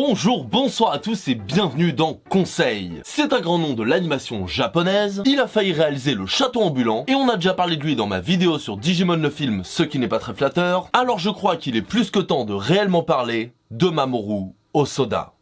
Bonjour, bonsoir à tous et bienvenue dans Conseil. C'est un grand nom de l'animation japonaise, il a failli réaliser le château ambulant, et on a déjà parlé de lui dans ma vidéo sur Digimon le film, ce qui n'est pas très flatteur, alors je crois qu'il est plus que temps de réellement parler de Mamoru Hosoda.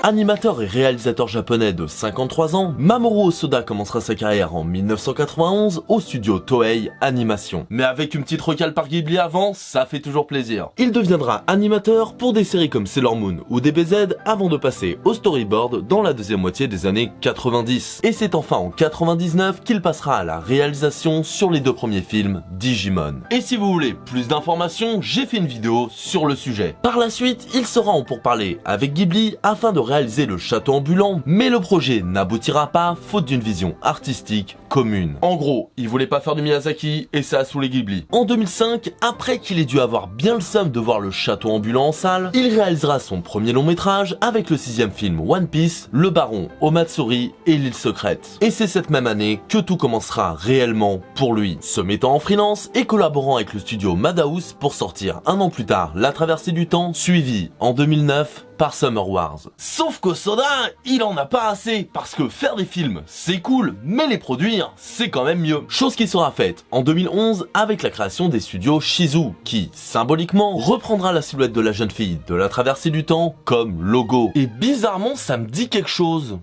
Animateur et réalisateur japonais de 53 ans, Mamoru Hosoda commencera sa carrière en 1991 au studio Toei Animation. Mais avec une petite recale par Ghibli avant, ça fait toujours plaisir. Il deviendra animateur pour des séries comme Sailor Moon ou DBZ avant de passer au storyboard dans la deuxième moitié des années 90. Et c'est enfin en 99 qu'il passera à la réalisation sur les deux premiers films Digimon. Et si vous voulez plus d'informations, j'ai fait une vidéo sur le sujet. Par la suite, il sera en pourparlers avec Ghibli afin de réaliser le château ambulant, mais le projet n'aboutira pas faute d'une vision artistique commune. En gros, il voulait pas faire du Miyazaki et ça a saoulé Ghibli. En 2005, après qu'il ait dû avoir bien le seum de voir le château ambulant en salle, il réalisera son premier long métrage avec le 6e film One Piece, Le Baron Omatsuri et l'île secrète. Et c'est cette même année que tout commencera réellement pour lui, se mettant en freelance et collaborant avec le studio Madhouse pour sortir un an plus tard La Traversée du Temps, suivi en 2009 par Summer Wars. Sauf qu'Hosoda, il en a pas assez, parce que faire des films, c'est cool, mais les produire, c'est quand même mieux. Chose qui sera faite en 2011 avec la création des studios Shizu, qui, symboliquement, reprendra la silhouette de la jeune fille de La Traversée du Temps comme logo. Et bizarrement, ça me dit quelque chose.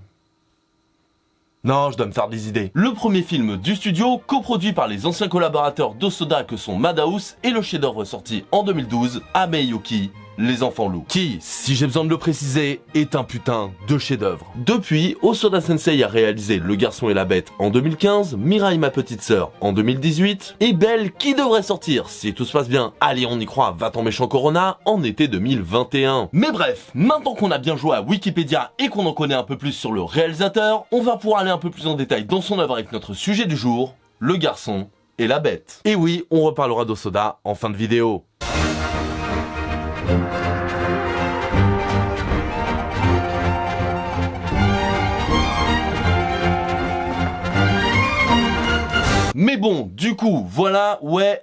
Non, je dois me faire des idées. Le premier film du studio, coproduit par les anciens collaborateurs d'Hosoda que sont Madhouse, et le chef-d'œuvre sorti en 2012, Ameyuki, Les Enfants Loups, qui, si j'ai besoin de le préciser, est un putain de chef-d'œuvre. Depuis, Hosoda Sensei a réalisé Le Garçon et la Bête en 2015, Mirai ma petite sœur en 2018, et Belle qui devrait sortir, si tout se passe bien, allez on y croit, va-t'en méchant Corona, en été 2021. Mais bref, maintenant qu'on a bien joué à Wikipédia et qu'on en connaît un peu plus sur le réalisateur, on va pouvoir aller un peu plus en détail dans son œuvre avec notre sujet du jour, Le Garçon et la Bête. Et oui, on reparlera d'Hosoda en fin de vidéo. Mais bon, du coup, voilà, ouais,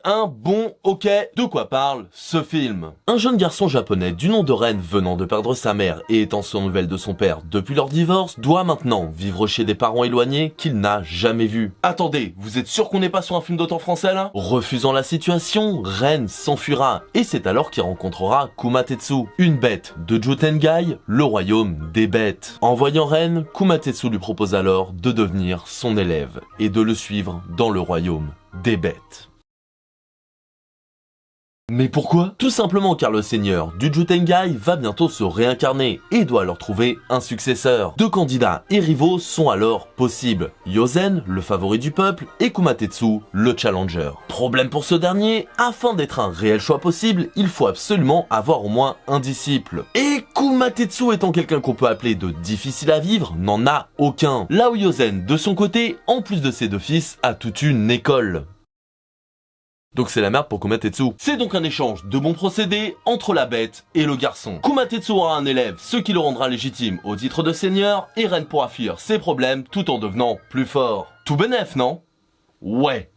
ok, de quoi parle ce film? Un jeune garçon japonais du nom de Ren venant de perdre sa mère et étant sans nouvelles de son père depuis leur divorce, doit maintenant vivre chez des parents éloignés qu'il n'a jamais vus. Attendez, vous êtes sûr qu'on n'est pas sur un film d'auteur français là? Refusant la situation, Ren s'enfuira, et c'est alors qu'il rencontrera Kumatetsu, une bête de Jutengai, le royaume des bêtes. En voyant Ren, Kumatetsu lui propose alors de devenir son élève, et de le suivre dans le royaume des bêtes. Mais pourquoi? Tout simplement car le seigneur du Jutengai va bientôt se réincarner et doit alors trouver un successeur. Deux candidats et rivaux sont alors possibles. Yozen, le favori du peuple, et Kumatetsu, le challenger. Problème pour ce dernier, afin d'être un réel choix possible, il faut absolument avoir au moins un disciple. Et Kumatetsu étant quelqu'un qu'on peut appeler de difficile à vivre, n'en a aucun. Là où Yozen, de son côté, en plus de ses deux fils, a toute une école. Donc c'est la merde pour Kumatetsu. C'est donc un échange de bons procédés entre la bête et le garçon. Kumatetsu aura un élève, ce qui le rendra légitime au titre de seigneur, et Ren pourra fuir ses problèmes tout en devenant plus fort. Tout bénef, non? Ouais.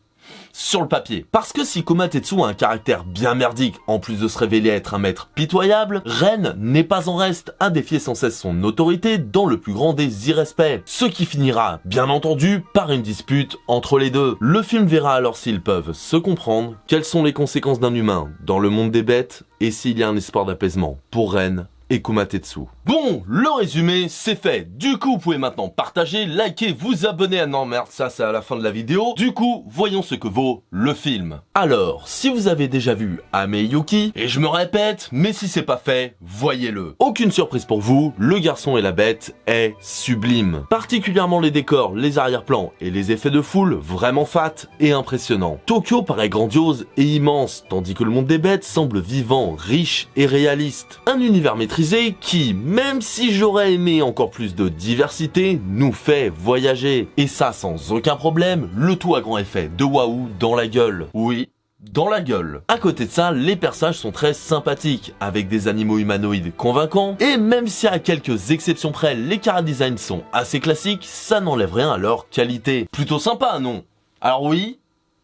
Sur le papier. Parce que si Kumatetsu a un caractère bien merdique, en plus de se révéler être un maître pitoyable, Ren n'est pas en reste à défier sans cesse son autorité dans le plus grand des irrespects. Ce qui finira, bien entendu, par une dispute entre les deux. Le film verra alors s'ils peuvent se comprendre, quelles sont les conséquences d'un humain dans le monde des bêtes, et s'il y a un espoir d'apaisement pour Ren et Kumatetsu. Bon, le résumé, c'est fait. Du coup, vous pouvez maintenant partager, liker, vous abonner. Ah non, merde, ça c'est à la fin de la vidéo. Du coup, voyons ce que vaut le film. Alors, si vous avez déjà vu Ameyuki, et je me répète, mais si c'est pas fait, voyez-le. Aucune surprise pour vous, Le Garçon et la Bête est sublime. Particulièrement les décors, les arrière-plans et les effets de foule, vraiment fat et impressionnants. Tokyo paraît grandiose et immense, tandis que le monde des bêtes semble vivant, riche et réaliste. Un univers maîtrisé qui, même si j'aurais aimé encore plus de diversité, nous fait voyager. Et ça sans aucun problème, le tout à grand effet de waouh dans la gueule. Oui, dans la gueule. À côté de ça, les personnages sont très sympathiques, avec des animaux humanoïdes convaincants, et même si à quelques exceptions près, les chara-designs sont assez classiques, ça n'enlève rien à leur qualité. Plutôt sympa, non? Alors oui,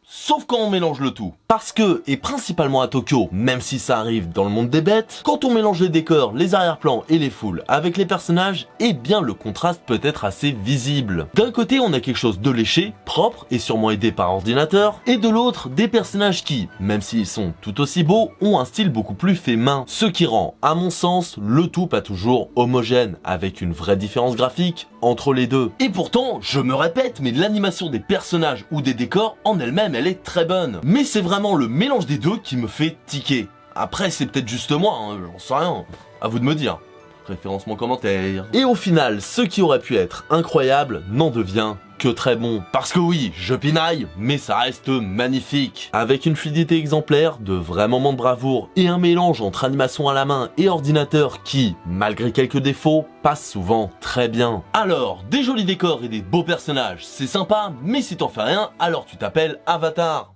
sauf quand on mélange le tout. Parce que, et principalement à Tokyo, même si ça arrive dans le monde des bêtes, quand on mélange les décors, les arrière-plans et les foules avec les personnages, eh bien le contraste peut être assez visible. D'un côté, on a quelque chose de léché, propre et sûrement aidé par ordinateur, et de l'autre, des personnages qui, même s'ils sont tout aussi beaux, ont un style beaucoup plus fait main. Ce qui rend, à mon sens, le tout pas toujours homogène, avec une vraie différence graphique entre les deux. Et pourtant, je me répète, mais l'animation des personnages ou des décors en elle-même, elle est très bonne. Mais c'est vraiment le mélange des deux qui me fait tiquer. Après, c'est peut-être juste moi, hein, j'en sais rien. À vous de me dire. Référencement commentaire. Et au final, ce qui aurait pu être incroyable n'en devient que très bon. Parce que oui, je pinaille, mais ça reste magnifique. Avec une fluidité exemplaire, de vrais moments de bravoure et un mélange entre animation à la main et ordinateur qui, malgré quelques défauts, passe souvent très bien. Alors, des jolis décors et des beaux personnages, c'est sympa, mais si t'en fais rien, alors tu t'appelles Avatar.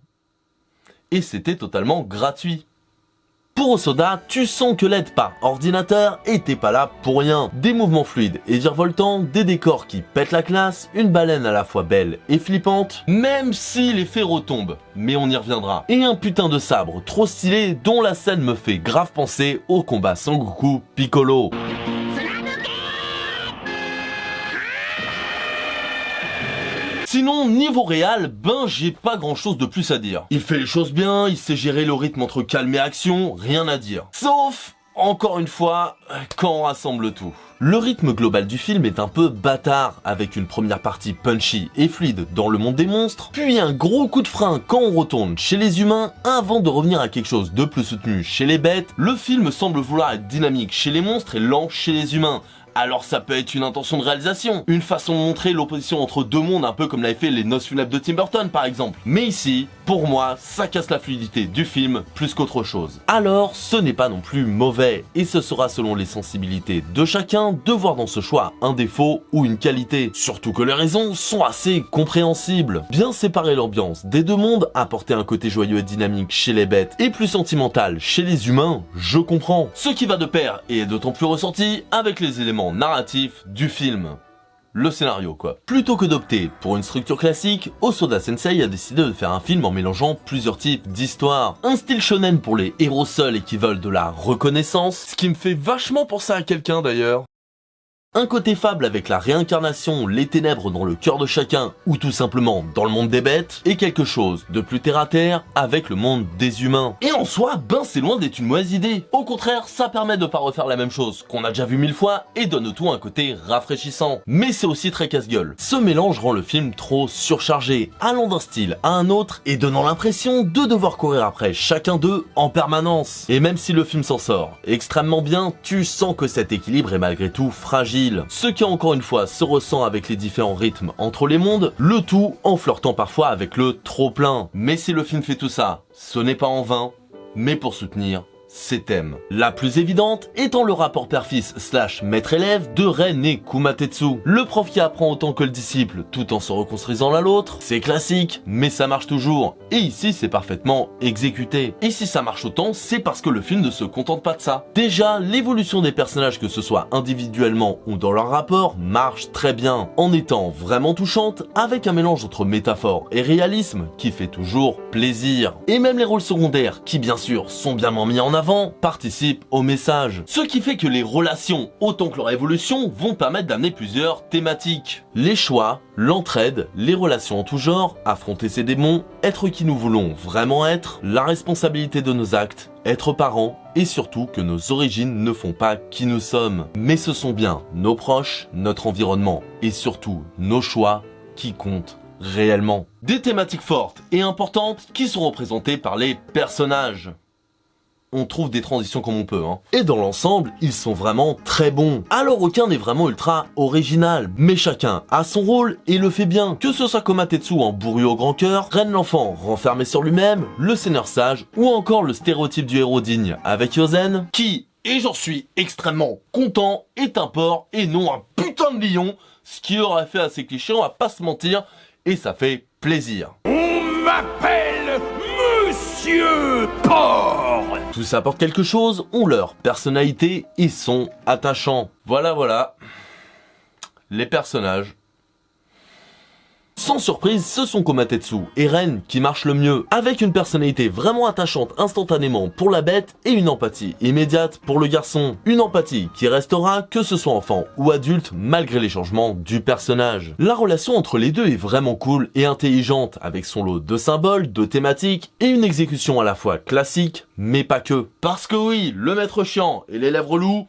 Et c'était totalement gratuit. Pour Osoda, tu sens que l'aide par ordinateur était pas là pour rien. Des mouvements fluides et virevoltants, des décors qui pètent la classe, une baleine à la fois belle et flippante, même si l'effet retombe, mais on y reviendra. Et un putain de sabre trop stylé dont la scène me fait grave penser au combat Sangoku Piccolo. Sinon, niveau réal, ben j'ai pas grand chose de plus à dire. Il fait les choses bien, il sait gérer le rythme entre calme et action, rien à dire. Sauf, encore une fois, quand on rassemble tout. Le rythme global du film est un peu bâtard, avec une première partie punchy et fluide dans le monde des monstres, puis un gros coup de frein quand on retourne chez les humains, avant de revenir à quelque chose de plus soutenu chez les bêtes. Le film semble vouloir être dynamique chez les monstres et lent chez les humains. Alors ça peut être une intention de réalisation, une façon de montrer l'opposition entre deux mondes un peu comme l'avaient fait les Noces funèbres de Tim Burton par exemple. Mais ici, pour moi, ça casse la fluidité du film plus qu'autre chose. Alors, ce n'est pas non plus mauvais, et ce sera selon les sensibilités de chacun de voir dans ce choix un défaut ou une qualité. Surtout que les raisons sont assez compréhensibles. Bien séparer l'ambiance des deux mondes, apporter un côté joyeux et dynamique chez les bêtes et plus sentimental chez les humains, je comprends. Ce qui va de pair et est d'autant plus ressenti avec les éléments narratif du film. Le scénario quoi. Plutôt que d'opter pour une structure classique, Osoda Sensei a décidé de faire un film en mélangeant plusieurs types d'histoires. Un style shonen pour les héros seuls et qui veulent de la reconnaissance, ce qui me fait vachement penser à quelqu'un d'ailleurs. Un côté fable avec la réincarnation, les ténèbres dans le cœur de chacun, ou tout simplement dans le monde des bêtes, et quelque chose de plus terre à terre avec le monde des humains. Et en soi, ben c'est loin d'être une mauvaise idée. Au contraire, ça permet de pas refaire la même chose qu'on a déjà vu 1000 fois et donne au tout un côté rafraîchissant. Mais c'est aussi très casse-gueule. Ce mélange rend le film trop surchargé, allant d'un style à un autre et donnant l'impression de devoir courir après chacun d'eux en permanence. Et même si le film s'en sort extrêmement bien, tu sens que cet équilibre est malgré tout fragile. Ce qui encore une fois se ressent avec les différents rythmes entre les mondes, le tout en flirtant parfois avec le trop plein. Mais si le film fait tout ça, ce n'est pas en vain, mais pour soutenir ses thèmes. La plus évidente étant le rapport père-fils / maître-élève de Ren et Kumatetsu. Le prof qui apprend autant que le disciple tout en se reconstruisant l'un l'autre, c'est classique, mais ça marche toujours. Et ici c'est parfaitement exécuté. Et si ça marche autant, c'est parce que le film ne se contente pas de ça. Déjà, l'évolution des personnages, que ce soit individuellement ou dans leur rapport, marche très bien, en étant vraiment touchante, avec un mélange entre métaphore et réalisme qui fait toujours plaisir. Et même les rôles secondaires, qui bien sûr sont bien mis en avant, participe au message. Ce qui fait que les relations, autant que leur évolution, vont permettre d'amener plusieurs thématiques. Les choix, l'entraide, les relations en tout genre, affronter ses démons, être qui nous voulons vraiment être, la responsabilité de nos actes, être parents, et surtout que nos origines ne font pas qui nous sommes. Mais ce sont bien nos proches, notre environnement, et surtout nos choix qui comptent réellement. Des thématiques fortes et importantes qui sont représentées par les personnages. On trouve des transitions comme on peut, hein. Et dans l'ensemble, ils sont vraiment très bons. Alors aucun n'est vraiment ultra original, mais chacun a son rôle et le fait bien. Que ce soit Komatetsu en bourru au grand cœur, Ren l'enfant renfermé sur lui-même, le seigneur sage, ou encore le stéréotype du héros digne avec Yosen, qui, et j'en suis extrêmement content, est un porc et non un putain de lion, ce qui aurait fait assez cliché, on va pas se mentir, et ça fait plaisir. On m'appelle Monsieur Monsieur Porc. Tous apportent quelque chose, ont leur personnalité et sont attachants. Voilà. Les personnages. Sans surprise, ce sont Komatetsu et Ren qui marchent le mieux, avec une personnalité vraiment attachante instantanément pour la bête et une empathie immédiate pour le garçon. Une empathie qui restera que ce soit enfant ou adulte malgré les changements du personnage. La relation entre les deux est vraiment cool et intelligente, avec son lot de symboles, de thématiques et une exécution à la fois classique mais pas que. Parce que oui, le maître chiant et l'élève relou,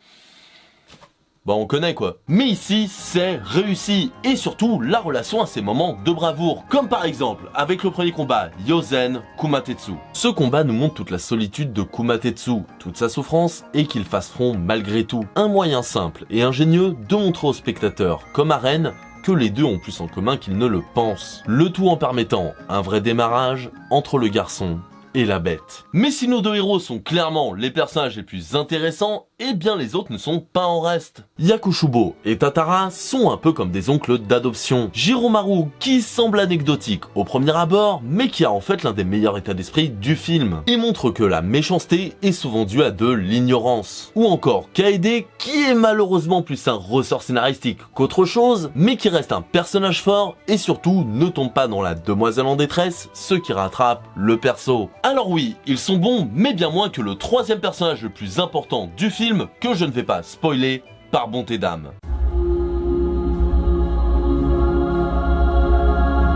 bah on connaît quoi. Mais ici, c'est réussi. Et surtout, la relation a ses moments de bravoure. Comme par exemple, avec le premier combat, Yozen Kumatetsu. Ce combat nous montre toute la solitude de Kumatetsu, toute sa souffrance, et qu'il fasse front malgré tout. Un moyen simple et ingénieux de montrer aux spectateurs, comme à Ren, que les deux ont plus en commun qu'ils ne le pensent. Le tout en permettant un vrai démarrage entre le garçon et la bête. Mais si nos deux héros sont clairement les personnages les plus intéressants, eh bien les autres ne sont pas en reste. Yakushubo et Tatara sont un peu comme des oncles d'adoption. Jiromaru, qui semble anecdotique au premier abord, mais qui a en fait l'un des meilleurs états d'esprit du film, et montre que la méchanceté est souvent due à de l'ignorance. Ou encore Kaede, qui est malheureusement plus un ressort scénaristique qu'autre chose, mais qui reste un personnage fort, et surtout ne tombe pas dans la demoiselle en détresse, ce qui rattrape le perso. Alors oui, ils sont bons, mais bien moins que le troisième personnage le plus important du film, que je ne vais pas spoiler par bonté d'âme.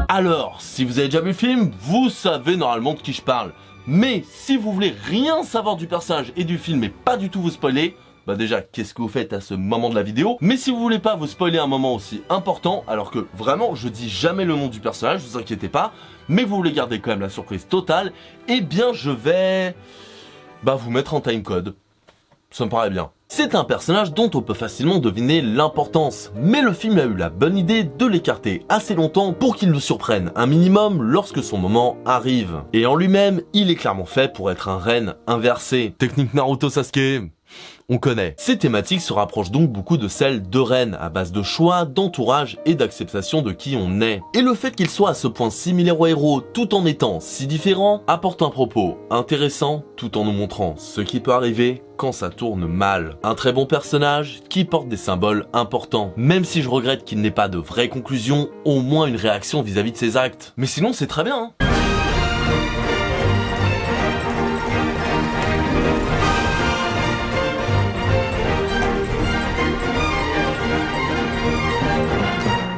Alors, si vous avez déjà vu le film, vous savez normalement de qui je parle. Mais si vous voulez rien savoir du personnage et du film et pas du tout vous spoiler, bah déjà, qu'est-ce que vous faites à ce moment de la vidéo? Mais si vous voulez pas vous spoiler un moment aussi important, alors que vraiment, je dis jamais le nom du personnage, vous inquiétez pas, mais vous voulez garder quand même la surprise totale, eh bien je vais vous mettre en timecode. Ça me paraît bien. C'est un personnage dont on peut facilement deviner l'importance, mais le film a eu la bonne idée de l'écarter assez longtemps pour qu'il nous surprenne un minimum lorsque son moment arrive. Et en lui-même, il est clairement fait pour être un Ren inversé. Technique Naruto Sasuke, on connaît. Ces thématiques se rapprochent donc beaucoup de celles de Ren, à base de choix, d'entourage et d'acceptation de qui on est. Et le fait qu'il soit à ce point similaire au héros tout en étant si différent, apporte un propos intéressant tout en nous montrant ce qui peut arriver quand ça tourne mal. Un très bon personnage qui porte des symboles importants. Même si je regrette qu'il n'ait pas de vraie conclusion, au moins une réaction vis-à-vis de ses actes. Mais sinon c'est très bien, hein.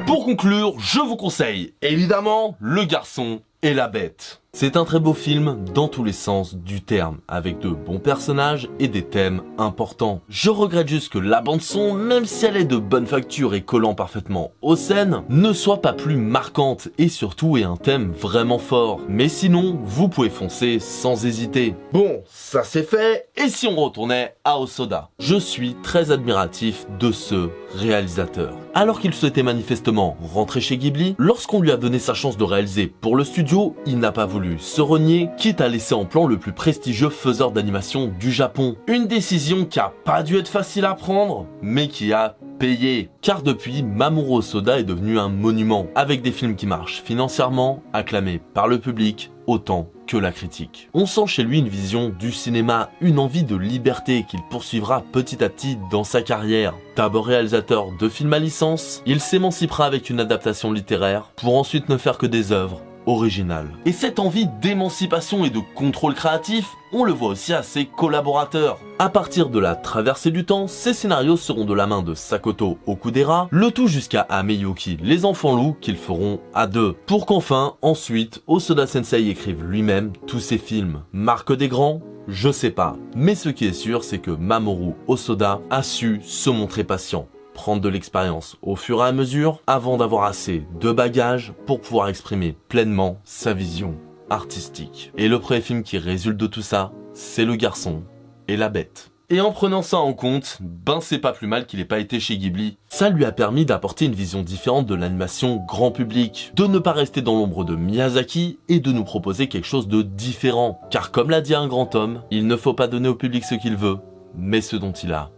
Pour conclure, je vous conseille évidemment Le Garçon et la Bête. C'est un très beau film dans tous les sens du terme, avec de bons personnages et des thèmes importants. Je regrette juste que la bande son, même si elle est de bonne facture et collant parfaitement aux scènes, ne soit pas plus marquante et surtout ait un thème vraiment fort. Mais sinon, vous pouvez foncer sans hésiter. Bon, ça c'est fait, et si on retournait à Hosoda? Je suis très admiratif de ce réalisateur. Alors qu'il souhaitait manifestement rentrer chez Ghibli, lorsqu'on lui a donné sa chance de réaliser pour le studio, il n'a pas voulu se renier, quitte à laisser en plan le plus prestigieux faiseur d'animation du Japon. Une décision qui a pas dû être facile à prendre, mais qui a payé. Car depuis, Mamoru Hosoda est devenu un monument, avec des films qui marchent financièrement, acclamés par le public, autant que la critique. On sent chez lui une vision du cinéma, une envie de liberté qu'il poursuivra petit à petit dans sa carrière. D'abord réalisateur de films à licence, il s'émancipera avec une adaptation littéraire, pour ensuite ne faire que des œuvres originales. Et cette envie d'émancipation et de contrôle créatif, on le voit aussi à ses collaborateurs. À partir de La Traversée du Temps, ces scénarios seront de la main de Sakoto Okudera, le tout jusqu'à Ameyuki, les enfants loups qu'ils feront à deux. Pour qu'enfin, ensuite, Hosoda Sensei écrive lui-même tous ses films. Marque des grands? Je sais pas. Mais ce qui est sûr, c'est que Mamoru Hosoda a su se montrer patient, prendre de l'expérience au fur et à mesure avant d'avoir assez de bagages pour pouvoir exprimer pleinement sa vision artistique. Et le premier film qui résulte de tout ça, c'est Le Garçon et la Bête. Et en prenant ça en compte, c'est pas plus mal qu'il ait pas été chez Ghibli. Ça lui a permis d'apporter une vision différente de l'animation grand public, de ne pas rester dans l'ombre de Miyazaki et de nous proposer quelque chose de différent. Car comme l'a dit un grand homme, il ne faut pas donner au public ce qu'il veut, mais ce dont il a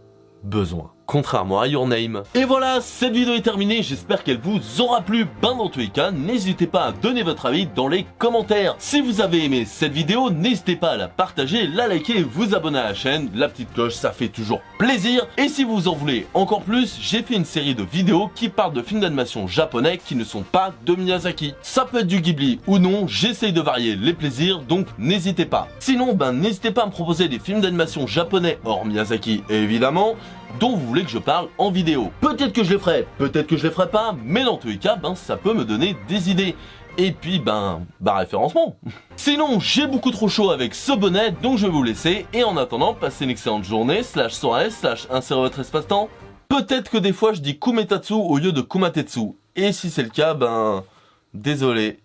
besoin. contrairement à Your Name. Et voilà, cette vidéo est terminée, j'espère qu'elle vous aura plu. Dans tous les cas, n'hésitez pas à donner votre avis dans les commentaires. Si vous avez aimé cette vidéo, n'hésitez pas à la partager, la liker, vous abonner à la chaîne, la petite cloche, ça fait toujours plaisir. Et si vous en voulez encore plus, j'ai fait une série de vidéos qui parlent de films d'animation japonais qui ne sont pas de Miyazaki. Ça peut être du Ghibli ou non, j'essaye de varier les plaisirs, donc n'hésitez pas. Sinon, n'hésitez pas à me proposer des films d'animation japonais hors Miyazaki, évidemment, dont vous voulez que je parle en vidéo. Peut-être que je les ferai, peut-être que je les ferai pas, mais dans tous les cas, ça peut me donner des idées. Et puis, référencement. Sinon, j'ai beaucoup trop chaud avec ce bonnet, donc je vais vous laisser. Et en attendant, passez une excellente journée, /soirée, insérez votre espace-temps. Peut-être que des fois, je dis kumetatsu au lieu de kumatetsu. Et si c'est le cas, désolé.